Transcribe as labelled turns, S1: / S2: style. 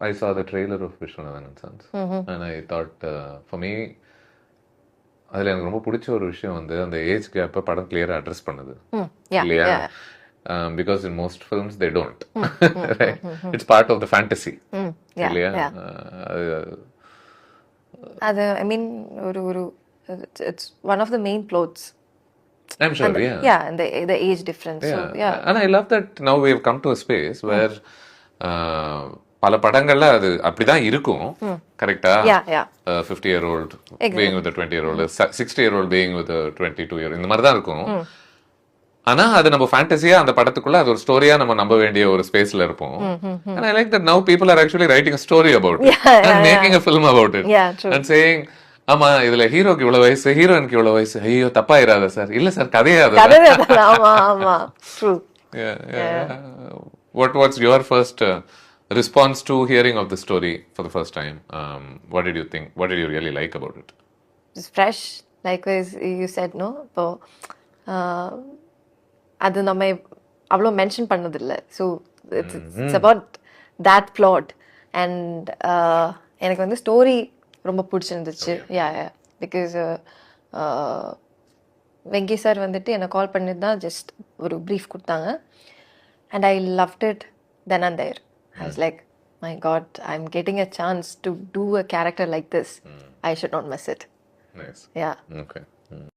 S1: I saw the trailer of Vishwanathan and Sons, and I thought, for me, அதில் எனக்கு ரொம்ப பிடிச்ச ஒரு விஷயம் வந்து அந்த ஏஜ் கேப்பை படம் கிளியராக அட்ரஸ் பண்ணுது இல்லையா? Because in most films they don't. Right? It's part of the fantasy. இல்லையா?
S2: அது I mean it's one of the main plots.
S1: I'm sure,
S2: yeah, and the age difference.
S1: Yeah.
S2: So, yeah.
S1: And I love that now we have come to a space where பல படங்கள்ல அது அப்படிதான் இருக்கும், கரெக்டா? 50-year-old being with a 20-year-old, 60-year-old being with a 22-year-old, இந்த மாதிரி தான் இருக்கும். ஆனா அது நம்ம ஃபேண்டசியா அந்த படத்துக்குள்ள அது ஒரு ஸ்டோரியா நம்ம நம்ப வேண்டிய ஒரு ஸ்பேஸ்ல இருப்போம். And I like that now people are actually writing a story about it and making a film about it and saying, ஆமா இதுல ஹீரோக்கு இவ்வளவு வயசு, ஹீரோயினுக்கு இவ்வளவு வயசு, ஐயோ தப்பாயிராத சார், இல்ல சார் கதையே What's your first response to hearing of the story for the first time? What did you think? What did you really like about it?
S2: It's fresh, likewise you said, no? So அது நம்ம அவ்வளோ mention பண்ணதில்லை. So it's about that plot. And எனக்கு வந்து story ரொம்ப பிடிச்சிருந்துச்சு. Because Venky sir வந்துட்டு என்னை கால் பண்ணி தான் ஜஸ்ட் ஒரு ப்ரீஃப் கொடுத்தாங்க. And I loved it then and there. I was like, my God, I am getting a chance to do a character like this. I should not miss it.
S1: Nice.
S2: Yeah.
S1: Okay.